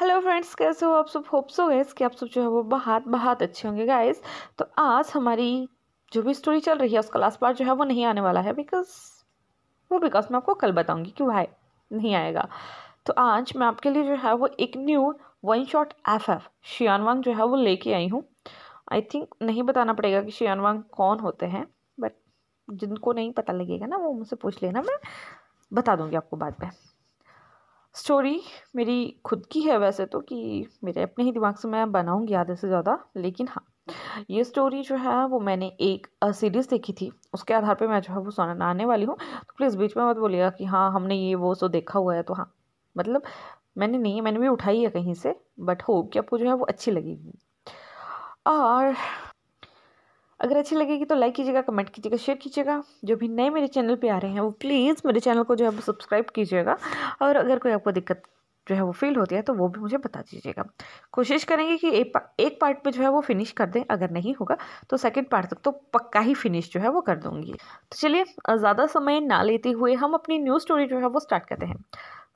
Hello friends, कैसे हो आप सब। होप सो गाइस कि आप सब जो है वो बहुत बहुत अच्छे होंगे गाइस। तो आज हमारी जो भी स्टोरी चल रही है उसका लास्ट पार्ट जो है वो नहीं आने वाला है बिकॉज मैं आपको कल बताऊंगी क्यों भाई नहीं आएगा। तो आज मैं आपके लिए जो है वो एक न्यू वन शॉट एफ शियानवांग जो है वो लेके आई हूँ। आई थिंक नहीं बताना पड़ेगा कि शियानवांग कौन होते हैं, बट जिनको नहीं पता लगेगा ना वो मुझसे पूछ लेना, मैं बता दूंगी आपको बाद में। स्टोरी मेरी खुद की है वैसे तो, कि मेरे अपने ही दिमाग से मैं बनाऊंगी आधे से ज़्यादा, लेकिन हाँ ये स्टोरी जो है वो मैंने एक सीरीज़ देखी थी, उसके आधार पे मैं जो है वो सुनाने वाली हूँ। तो प्लीज़ बीच में मत बोलिएगा कि हाँ हमने ये वो सो देखा हुआ है। तो हाँ मतलब मैंने नहीं, मैंने भी उठाई है कहीं से, बट होप कि आपको जो है वो अच्छी लगेगी। और अगर अच्छी लगेगी तो लाइक कीजिएगा, कमेंट कीजिएगा, शेयर कीजिएगा। जो भी नए मेरे चैनल पे आ रहे हैं वो प्लीज़ मेरे चैनल को जो है वो सब्सक्राइब कीजिएगा। और अगर कोई आपको दिक्कत जो है वो फील होती है तो वो भी मुझे बता दीजिएगा। कोशिश करेंगे कि एक पार्ट पे जो है वो फिनिश कर दें, अगर नहीं होगा तो सेकंड पार्ट तक तो पक्का ही फिनिश जो है वो कर दूंगी। तो चलिए ज़्यादा समय ना लेते हुए हम अपनी न्यू स्टोरी जो है वो स्टार्ट करते हैं।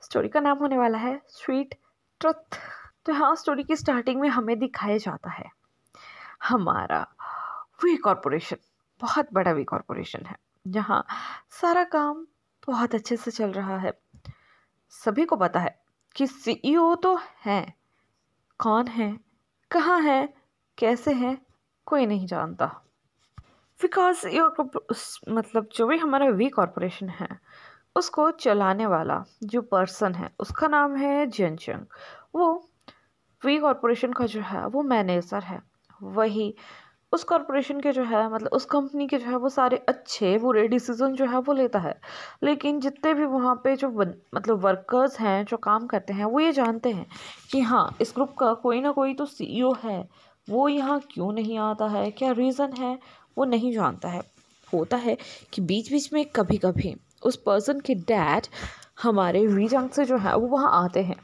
स्टोरी का नाम होने वाला है स्वीट ट्रुथ। तो हाँ, स्टोरी की स्टार्टिंग में हमें दिखाया जाता है हमारा वी कॉरपोरेशन। बहुत बड़ा वी कॉरपोरेशन है जहाँ सारा काम बहुत अच्छे से चल रहा है। सभी को पता है कि सीईओ तो है, कौन है, कहाँ है, कैसे है, कोई नहीं जानता। बिकॉज मतलब जो भी हमारा वी कॉरपोरेशन है उसको चलाने वाला जो पर्सन है उसका नाम है जिनचंग। वो वी कॉरपोरेशन का जो है वो मैनेजर है। वही उस कॉरपोरेशन के जो है मतलब उस कंपनी के जो है वो सारे अच्छे बुरे डिसीजन जो है वो लेता है। लेकिन जितने भी वहाँ पे जो मतलब वर्कर्स हैं जो काम करते हैं वो ये जानते हैं कि हाँ इस ग्रुप का कोई ना कोई तो सीईओ है। वो यहाँ क्यों नहीं आता है, क्या रीज़न है, वो नहीं जानता है। होता है कि बीच बीच में कभी कभी उस पर्सन के डैड हमारे वीजंग से जो है वो वहाँ आते हैं,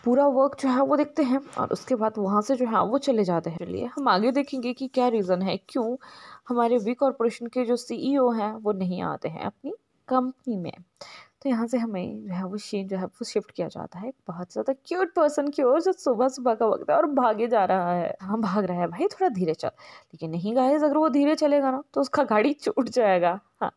पूरा वर्क जो है वो देखते हैं और उसके बाद वहाँ से जो है वो चले जाते हैं। चलिए हम आगे देखेंगे कि क्या रीज़न है क्यों हमारे वी कॉरपोरेशन के जो सीईओ हैं वो नहीं आते हैं अपनी कंपनी में। तो यहाँ से हमें जो है वो शीन जो है वो शिफ्ट किया जाता है बहुत ज़्यादा क्यूट पर्सन की ओर जो सुबह सुबह का वक्त है और भागे जा रहा है। हाँ भाग रहा है भाई, थोड़ा धीरे चल। लेकिन नहीं गाइस, अगर वो धीरे चलेगा ना तो उसका गाड़ी छूट जाएगा। हाँ,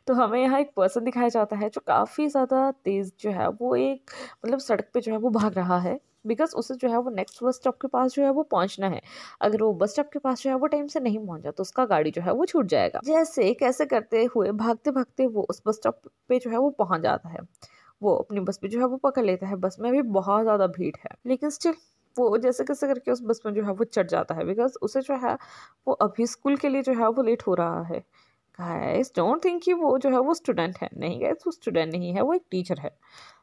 तो हमें यहाँ एक पर्सन दिखाया जाता है जो काफ़ी ज़्यादा तेज़ जो है वो एक मतलब सड़क पे जो है वो भाग रहा है। बिकॉज उसे जो है वो नेक्स्ट बस स्टॉप के पास जो है वो पहुंचना है। अगर वो बस स्टॉप के पास जो है वो टाइम से नहीं पहुंचा तो उसका गाड़ी जो है वो छूट जाएगा। जैसे कैसे करते हुए भागते भागते वो उस बस स्टॉप पे जो है वो पहुंच जाता है। वो अपनी बस पे जो है वो पकड़ लेता है। बस में भी बहुत ज़्यादा भीड़ है लेकिन स्टिल वो जैसे कैसे करके उस बस में जो है वो चढ़ जाता है। बिकॉज उसे जो है वो अभी स्कूल के लिए जो है वो लेट हो रहा है। गाइस डोंट थिंक कि वो जो है वो स्टूडेंट है। नहीं गाइस, वो स्टूडेंट नहीं है, वो एक टीचर है।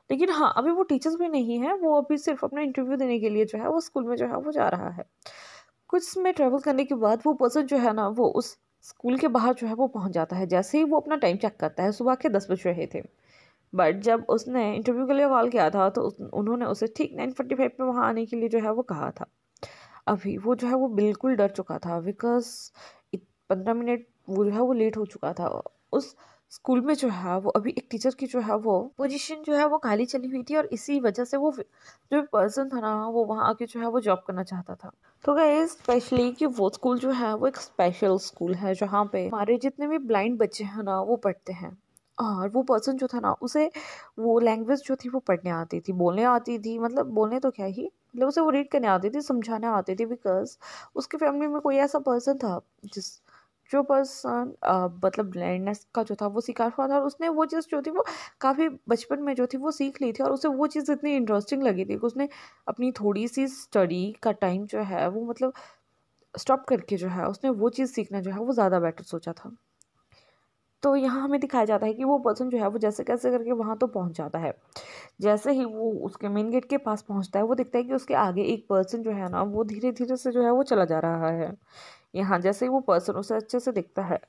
लेकिन हाँ अभी वो टीचर्स भी नहीं है, वो अभी सिर्फ अपना इंटरव्यू देने के लिए जो है वो स्कूल में जो है वो जा रहा है। कुछ समय ट्रैवल करने के बाद वो पर्सन जो है ना वो उस स्कूल के बाहर जो है वो पहुंच जाता है। जैसे ही वो अपना टाइम चेक करता है, सुबह के 10 बज रहे थे, बट जब उसने इंटरव्यू के लिए कॉल किया था तो उन्होंने उसे ठीक 9:45 पे वहाँ आने के लिए जो है वो कहा था। अभी वो जो है वो बिल्कुल डर चुका था बिकॉज 15 मिनट वो जो है वो लेट हो चुका था। उस स्कूल में जो है वो अभी एक टीचर की जो है वो पोजीशन जो है वो खाली चली हुई थी और इसी वजह से वो जो पर्सन था ना वो वहाँ आके जो है वो जॉब करना चाहता था। तो गाइस स्पेशली कि वो स्कूल जो है वो एक स्पेशल स्कूल है जहाँ पे हमारे जितने भी ब्लाइंड बच्चे हैं ना वो पढ़ते हैं। और वो पर्सन जो था ना उसे वो लैंग्वेज जो थी वो पढ़ने आती थी, बोलने आती थी, मतलब बोलने तो क्या ही, मतलब उसे वो रीड करने आती थी, समझाने आती थी। बिकॉज उसके फैमिली में कोई ऐसा पर्सन था जिस जो पर्सन मतलब ब्लाइंडनेस का जो था वो शिकार हुआ था और उसने वो चीज़ जो थी वो काफ़ी बचपन में जो थी वो सीख ली थी और उसे वो चीज़ इतनी इंटरेस्टिंग लगी थी कि उसने अपनी थोड़ी सी स्टडी का टाइम जो है वो मतलब स्टॉप करके जो है उसने वो चीज़ सीखना जो है वो ज़्यादा बेटर सोचा था। तो यहाँ हमें दिखाया जाता है कि वो पर्सन जो है वो जैसे कैसे करके वहाँ तो पहुँच जाता है। जैसे ही वो उसके मेन गेट के पास पहुँचता है वो दिखता है कि उसके आगे एक पर्सन जो है ना वो धीरे धीरे से जो है वो चला जा रहा है। यहाँ जैसे ही वो पर्सन उसे अच्छे से दिखता है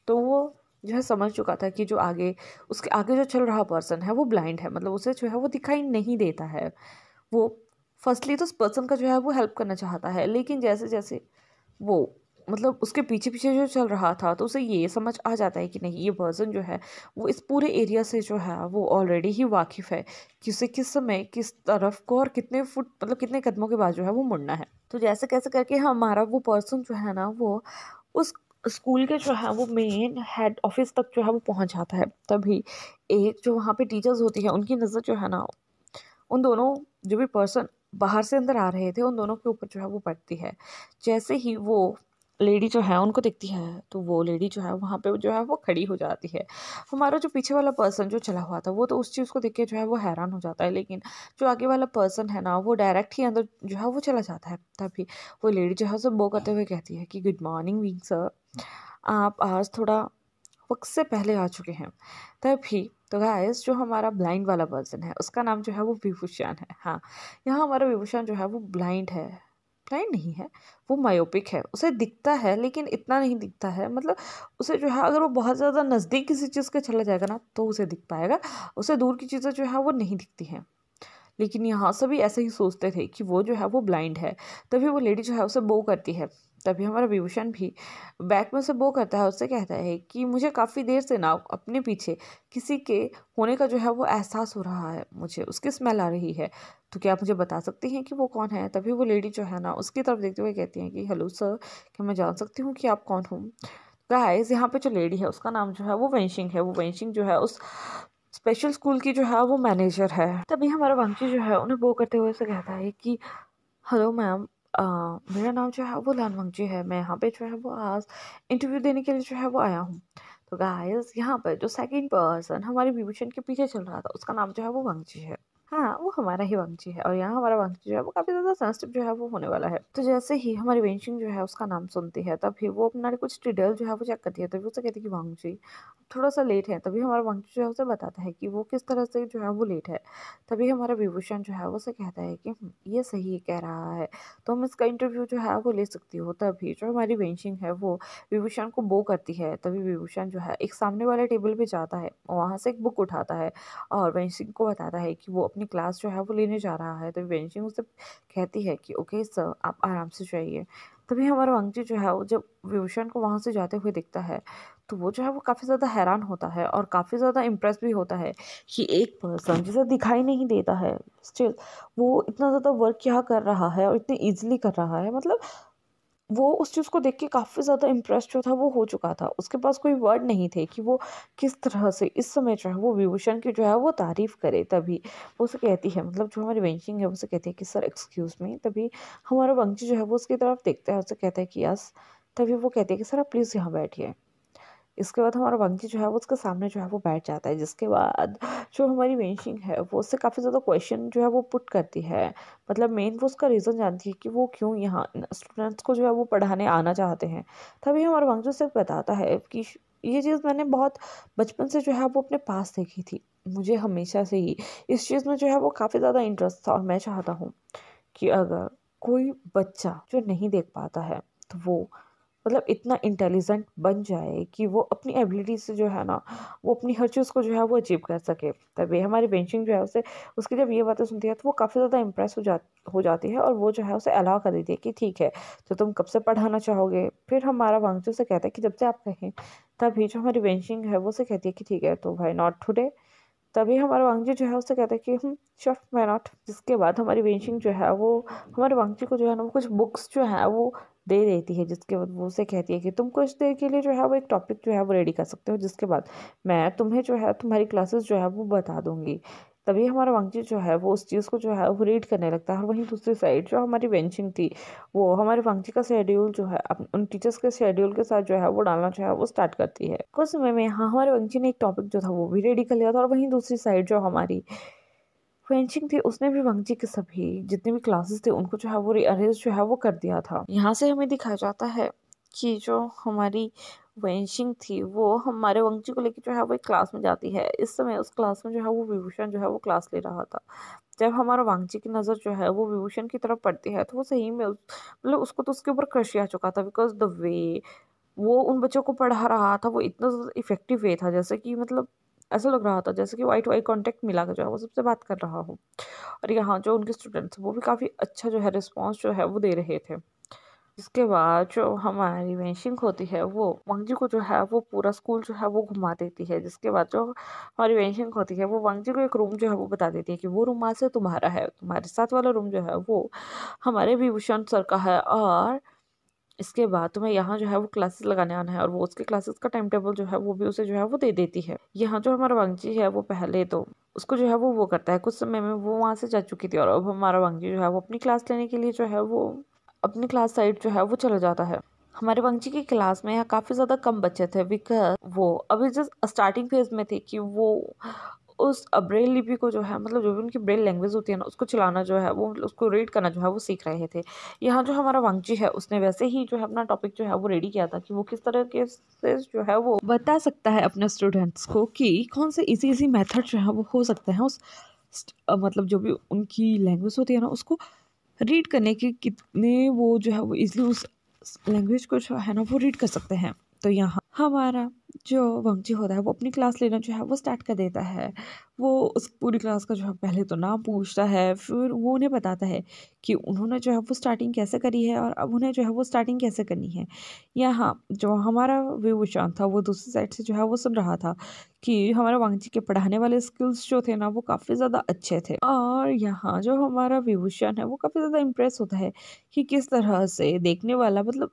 तो वो जो है समझ चुका था कि जो आगे उसके आगे जो चल रहा पर्सन है वो ब्लाइंड है, मतलब उसे जो है वो दिखाई नहीं देता है। वो फर्स्टली तो उस पर्सन का जो है वो हेल्प करना चाहता है, लेकिन जैसे जैसे वो मतलब उसके पीछे पीछे जो चल रहा था, तो उसे ये समझ आ जाता है कि नहीं, ये पर्सन जो है वो इस पूरे एरिया से जो है वो ऑलरेडी ही वाकिफ़ है कि उसे किस समय किस तरफ को और कितने फुट मतलब कितने कदमों के बाद जो है वो मुड़ना है। तो जैसे कैसे करके हमारा वो पर्सन जो है ना वो उस स्कूल के जो है वो मेन हेड ऑफिस तक जो है वो पहुंच जाता है। तभी एक जो वहाँ पे टीचर्स होती है, उनकी नज़र जो है ना उन दोनों जो भी पर्सन बाहर से अंदर आ रहे थे, उन दोनों के ऊपर जो है वो पड़ती है। जैसे ही वो लेडी जो है उनको दिखती है, तो वो लेडी जो है वहाँ पे जो है वो खड़ी हो जाती है। हमारा जो पीछे वाला पर्सन जो चला हुआ था, वो तो उस चीज़ को देख के जो है वो हैरान हो जाता है, लेकिन जो आगे वाला पर्सन है ना, वो डायरेक्ट ही अंदर जो है वो चला जाता है। तभी वो लेडी जो है उसे बो करते हुए कहती है कि गुड मॉर्निंग विंग सर, आप आज थोड़ा वक्त से पहले आ चुके हैं। तभी तो गाइस जो हमारा ब्लाइंड वाला पर्सन है, उसका नाम जो है वो विभूषण है। हाँ, यहाँ हमारा विभूषण जो है वो ब्लाइंड है, ब्लाइंड नहीं है, वो मायोपिक है। उसे दिखता है लेकिन इतना नहीं दिखता है, मतलब उसे जो है अगर वो बहुत ज़्यादा नज़दीक किसी चीज़ के चला जाएगा ना तो उसे दिख पाएगा, उसे दूर की चीज़ें जो है वो नहीं दिखती हैं। लेकिन यहाँ सभी ऐसे ही सोचते थे कि वो जो है वो ब्लाइंड है। तभी वो लेडी जो है उसे बो करती है। तभी हमारा विभूषण भी बैक में उसे बो करता है, उससे कहता है कि मुझे काफ़ी देर से ना अपने पीछे किसी के होने का जो है वो एहसास हो रहा है, मुझे उसकी स्मेल आ रही है। तो क्या आप मुझे बता सकती हैं कि वो कौन है? तभी वो लेडी जो है ना उसकी तरफ देखते हुए कहती हैं कि हेलो सर, क्या मैं जान सकती हूँ कि आप कौन हो? गाइस यहाँ पे जो लेडी है उसका नाम जो है वो वेंशिंग है। वो वेंशिंग जो है उस स्पेशल स्कूल की जो है वो मैनेजर है। तभी हमारा वंशी जो है उन्हें बो करते हुए से कहता है कि हेलो मैम, मेरा नाम जो है वो लान वंशी है। मैं यहाँ पे जो है वो आज इंटरव्यू देने के लिए जो है वो आया हूँ। तो गाइस यहाँ पर जो सेकंड पर्सन हमारे विभूषण के पीछे चल रहा था, उसका नाम जो है वो वंशी है। हाँ, वो हमारा ही वंशी है, और यहाँ हमारा वंशी जो है वो काफ़ी ज़्यादा सेंसिटिव जो है वो होने वाला है। तो जैसे ही हमारी वेंशिंग जो है उसका नाम सुनती है, तभी वो अपना कुछ डिटेल जो है वो चेक करती है। तभी उसे कहती है कि वंशी थोड़ा सा लेट है। तभी हमारा वंशी जो है उसे बताता है कि वो किस तरह से जो है वो लेट है। तभी हमारा विभूषण जो है वो उसे कहता है कि ये सही कह रहा है, तो हम इसका इंटरव्यू जो है वो ले सकती हो। तभी जो हमारी वेंशिंग है वो विभूषण को बो करती है। तभी विभूषण जो है एक सामने वाले टेबल पे जाता है, वहाँ से एक बुक उठाता है और वेंशिंग को बताता है कि वो अपनी क्लास जो है वो लेने जा रहा है। तो वेंशिंग उससे कहती है कि ओके सर, आप आराम से जाइए। तभी हमारा वंशी जो है वो जब विभूषण को वहाँ से जाते हुए दिखता है, तो वो जो है वो काफ़ी ज़्यादा हैरान होता है और काफ़ी ज़्यादा इम्प्रेस भी होता है कि एक पर्सन जिसे दिखाई नहीं देता है, स्टिल वो इतना ज़्यादा वर्क यहाँ कर रहा है और इतनी ईजिली कर रहा है। मतलब वो उस चीज़ को देख के काफ़ी ज़्यादा इम्प्रेस जो था वो हो चुका था। उसके पास कोई वर्ड नहीं थे कि वो किस तरह से इस समय जो है वो विभूषण की जो है वो तारीफ़ करे। तभी वो उसे कहती है, मतलब जो हमारी वेंशिंग है वो उसे कहती है कि सर एक्सक्यूज़ मी। तभी हमारा वंशी जो है वो उसकी तरफ देखता है, उसे कहता है कि यस। तभी वो कहती है कि सर आप प्लीज़ यहाँ बैठिए। इसके बाद हमारा वंशी जो है वो उसके सामने जो है वो बैठ जाता है, जिसके बाद जो हमारी वेंशिंग है वो उससे काफ़ी ज़्यादा क्वेश्चन जो है वो पुट करती है। मतलब मेन वो उसका रीज़न जानती है कि वो क्यों यहाँ स्टूडेंट्स को जो है वो पढ़ाने आना चाहते हैं। तभी हमारा वंशी उसे बताता है कि ये चीज़ मैंने बहुत बचपन से जो है वो अपने पास देखी थी। मुझे हमेशा से ही इस चीज़ में जो है वो काफ़ी ज़्यादा इंटरेस्ट था, और मैं चाहता हूँ कि अगर कोई बच्चा जो नहीं देख पाता है, तो वो मतलब इतना इंटेलिजेंट बन जाए कि वो अपनी एबिलिटी से जो है ना वो अपनी हर चीज़ को जो है वो अचीव कर सके। तभी हमारी बेंचिंग जो है उसे उसकी जब ये बातें सुनती है, तो वो काफ़ी ज़्यादा इम्प्रेस हो जाती है, और वो जो है उसे अलाउ कर देती है कि ठीक है, तो तुम कब से पढ़ाना चाहोगे? फिर हमारा वांगचू से कहता है कि जब से आप कहें। तभी जो हमारी बेंचिंग है वो उसे कहती है कि ठीक है, तो भाई नॉट टुडे। तभी हमारा वांगजी जो है उससे कहता है कि श्योर, व्हाई नॉट। जिसके बाद हमारी वेंशिंग जो है वो हमारे वांगजी को जो है ना वो कुछ बुक्स जो है वो दे देती है। जिसके बाद वो उसे कहती है कि तुम कुछ देर के लिए जो है वो एक टॉपिक जो है वो रेडी कर सकते हो, जिसके बाद मैं तुम्हें जो है तुम्हारी क्लासेस जो है वो बता दूंगी। तभी हमारा वांगजी जो है वो उस चीज़ को जो है वो रीड करने लगता है, और वहीं दूसरी साइड जो हमारी वेंशिंग थी, वो हमारे वांगजी का शेड्यूल जो है उन टीचर्स के शेड्यूल के साथ जो है वो डालना जो है वो स्टार्ट करती है। कुछ समय में यहाँ हमारे वांगजी ने एक टॉपिक जो था वो भी रेडी कर लिया था, और वहीं दूसरी साइड जो हमारी फेंचिंग थी उसने भी वंगजी के सभी जितने भी क्लासेस थे उनको जो है वो रीअरेंज जो है वो कर दिया था। यहाँ से हमें दिखाया जाता है कि जो हमारी वेंशिंग थी वो हमारे वंगजी को लेकर जो है वो एक क्लास में जाती है। इस समय उस क्लास में जो है वो विभूषण जो है वो क्लास ले रहा था। जब हमारा वांगजी की नज़र जो है वो विभूषण की तरफ पड़ती है, तो वो सही में मतलब उसको तो उसके ऊपर क्रश आ चुका था, बिकॉज द वे वो उन बच्चों को पढ़ा रहा था वो इतना इफेक्टिव वे था, जैसे कि मतलब ऐसा लग रहा था जैसे कि वाइट वाइट कांटेक्ट मिला के जो है वो सबसे बात कर रहा हूँ। और यहाँ जो उनके स्टूडेंट्स वो भी काफ़ी अच्छा जो है रिस्पॉन्स जो है वो दे रहे थे। इसके बाद जो हमारी वेंशिंग होती है वो वांगजी को जो है वो पूरा स्कूल जो है वो घुमा देती है। जिसके बाद जो हमारी वेंशिंग होती है वो वांगजी को एक रूम जो है वो बता देती है कि वो रूम आज से तुम्हारा है, तुम्हारे साथ वाला रूम जो है वो हमारे विभूषण सर का है, और इसके बाद तुम्हें यहाँ जो है वो क्लासेस लगाने आना है। और वो उसके क्लासेस का टाइम टेबल जो है वो भी उसे जो है वो दे देती है। यहाँ जो हमारा वांगजी है वो पहले तो उसको जो है वो करता है। कुछ समय में वो वहाँ से जा चुकी थी और अब हमारा वांगजी जो है वो अपनी क्लास लेने के लिए जो है वो अपनी क्लास साइड जो है वो चला जाता है। हमारे वांगजी की क्लास में यहाँ काफ़ी ज़्यादा कम बच्चे थे बिकॉज वो अभी जस्ट स्टार्टिंग फेज में थे कि वो उस ब्रेल लिपि को जो है मतलब जो भी उनकी ब्रेल लैंग्वेज होती है ना उसको चलाना जो है वो मतलब उसको रीड करना जो है वो सीख रहे थे। यहाँ जो हमारा वांगजी है उसने वैसे ही जो है अपना टॉपिक जो है वो रेडी किया था कि वो किस तरह के से जो है वो बता सकता है अपने स्टूडेंट्स को कि कौन से इजी इजी मेथड जो है वो हो सकते हैं उस मतलब जो भी उनकी लैंग्वेज होती है ना उसको रीड करने के कितने वो जो है वो इजली उस लैंग्वेज को जो है ना वो रीड कर सकते हैं। तो यहाँ हमारा जो वांगजी होता है वो अपनी क्लास लेना जो है वो स्टार्ट कर देता है। वो उस पूरी क्लास का जो है पहले तो नाम पूछता है, फिर वो उन्हें बताता है कि उन्होंने जो है वो स्टार्टिंग कैसे करी है और अब उन्हें जो है वो स्टार्टिंग कैसे करनी है। यहाँ जो हमारा विभूषण था वो दूसरी साइड से जो है वो सुन रहा था कि हमारे वांगजी के पढ़ाने वाले स्किल्स जो थे ना वो काफ़ी ज़्यादा अच्छे थे। और यहाँ जो हमारा विभूषण है वो काफ़ी ज़्यादा इम्प्रेस होता है कि किस तरह से देखने वाला मतलब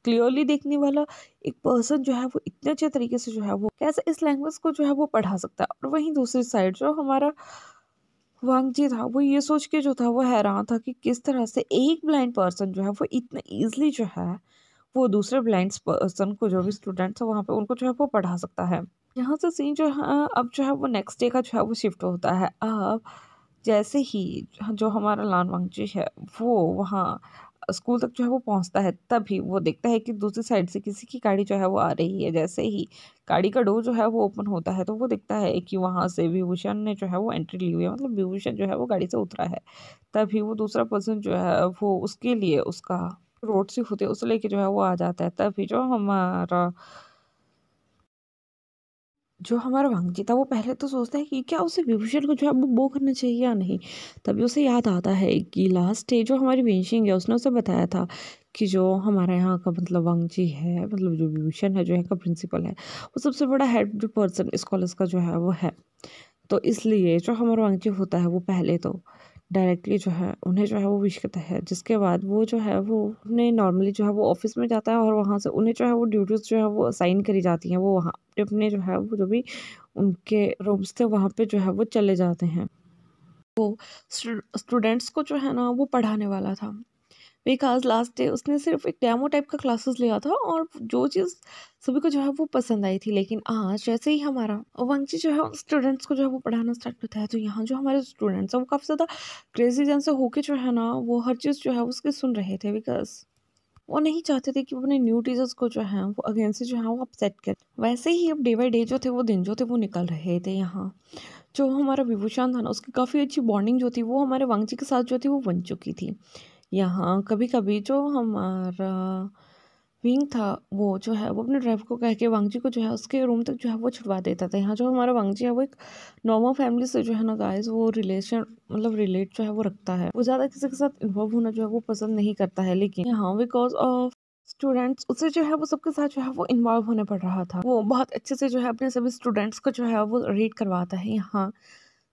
क्लियरली देखने वाला एक पर्सन जो है वो इतने अच्छे तरीके से जो है वो कैसे इस लैंग्वेज को जो है वो पढ़ा सकता है। और वहीं दूसरी साइड जो हमारा वांगजी था वो ये सोच के जो था वो हैरान था कि किस तरह से एक ब्लाइंड पर्सन जो है वो इतना ईजिली जो है वो दूसरे ब्लाइंड पर्सन को जो भी स्टूडेंट्स है वहाँ पे उनको जो है वो पढ़ा सकता है। यहाँ से सीन जो है अब जो है वो नेक्स्ट डे का जो है वो शिफ्ट होता है। अब जैसे ही जो हमारा लान वांगजी है वो वहाँ स्कूल तक जो है वो पहुँचता है तभी वो देखता है कि दूसरी साइड से किसी की गाड़ी जो है वो आ रही है। जैसे ही गाड़ी का डोर जो है वो ओपन होता है तो वो देखता है कि वहाँ से विभूषण ने जो है वो एंट्री ली हुई है, मतलब विभूषण जो है वो गाड़ी से उतरा है। तभी वो दूसरा पर्सन जो है वो उसके लिए उसका रोड से होते उसे लेके जो है वो आ जाता है। तभी जो हमारा वांगजी था वो पहले तो सोचता है कि क्या उसे विभूषण को जो है वो करना चाहिए या नहीं। तभी उसे याद आता है कि लास्ट डे जो हमारी वेंशिंग है उसने उसे बताया था कि जो हमारे यहाँ का मतलब वांगजी है मतलब जो विभूषण है जो यहाँ का प्रिंसिपल है वो सबसे बड़ा हेड जो पर्सन इस कॉलेज का जो है वो है। तो इसलिए जो हमारा वांगजी होता है वो पहले तो डायरेक्टली जो है उन्हें जो है वो विश करता है। जिसके बाद वो जो है वो उन्हें नॉर्मली जो है वो ऑफिस में जाता है और वहाँ से उन्हें जो है वो ड्यूटीज़ जो है वो असाइन करी जाती हैं। वो वहाँ पे अपने जो है वो जो भी उनके रूम्स थे वहाँ पे जो है वो चले जाते हैं। वो स्टूडेंट्स को जो है ना वो पढ़ाने वाला था बिकॉज लास्ट डे उसने सिर्फ एक डेमो टाइप का क्लासेस लिया था और जो चीज़ सभी को जो है वो पसंद आई थी। लेकिन आज जैसे ही हमारा वांगजी जो है स्टूडेंट्स को जो है वो पढ़ाना स्टार्ट करता है तो यहाँ जो हमारे स्टूडेंट्स हैं वो काफ़ी ज़्यादा क्रेजी जैसे होके जो है ना वो हर चीज़ जो है उसके सुन रहे थे बिकॉज वो नहीं चाहते थे कि वो अपने न्यू टीचर्स को जो है वो अगेन से जो है वो अपसेट कर। वैसे ही अब डे बाई डे जो थे वो दिन जो थे वो निकल रहे थे। यहाँ जो हमारा विभूषण था ना उसकी काफ़ी अच्छी बॉन्डिंग जो थी वो हमारे वांगजी के साथ जो थी वो बन चुकी थी। यहाँ कभी कभी जो हमारा विंग था वो जो है वो अपने ड्राइवर को कह के वांगजी को जो है उसके रूम तक जो है वो छुड़वा देता था। यहाँ जो हमारा वांगजी है वो एक नॉर्मल फैमिली से जो है ना गाइस वो रिलेशन मतलब रिलेट जो है वो रखता है। वो ज़्यादा किसी के साथ इन्वॉल्व होना जो है वो पसंद नहीं करता है। लेकिन यहाँ बिकॉज ऑफ स्टूडेंट्स उसे जो है वो सबके साथ जो है वो इन्वॉल्व होने पड़ रहा था। वो बहुत अच्छे से जो है अपने सभी स्टूडेंट्स को जो है वो रीड करवाता है। यहाँ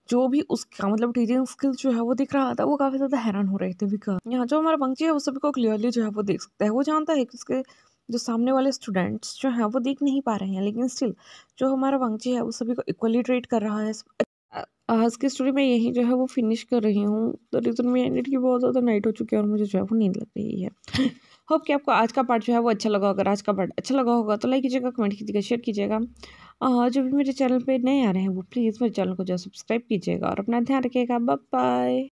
जो भी उसका मतलब टीचिंग स्किल्स जो है वो दिख रहा था वो काफ़ी ज़्यादा हैरान हो रहे थे बिकॉज यहाँ जो हमारा पंक्ति है वो सभी को क्लियरली जो है वो देख सकता है। वो जानता है कि उसके जो सामने वाले स्टूडेंट्स जो हैं वो देख नहीं पा रहे हैं लेकिन स्टिल जो हमारा पंक्ति है वो सभी को इक्वली ट्रीट कर रहा है। आज की स्टोरी में यही जो है वो फिनिश कर रही हूँ। द रीज़न में एंडेड की बहुत ज़्यादा नाइट हो चुकी है और मुझे जो है वो नींद लग रही है। होप कि आपको आज का पार्ट जो है वो अच्छा लगा। अगर आज का पार्ट अच्छा लगा होगा तो लाइक कीजिएगा, कमेंट कीजिएगा, शेयर कीजिएगा। जो भी मेरे चैनल पे नए आ रहे हैं वो प्लीज़ मेरे चैनल को जो है सब्सक्राइब कीजिएगा और अपना ध्यान रखिएगा। Bye bye.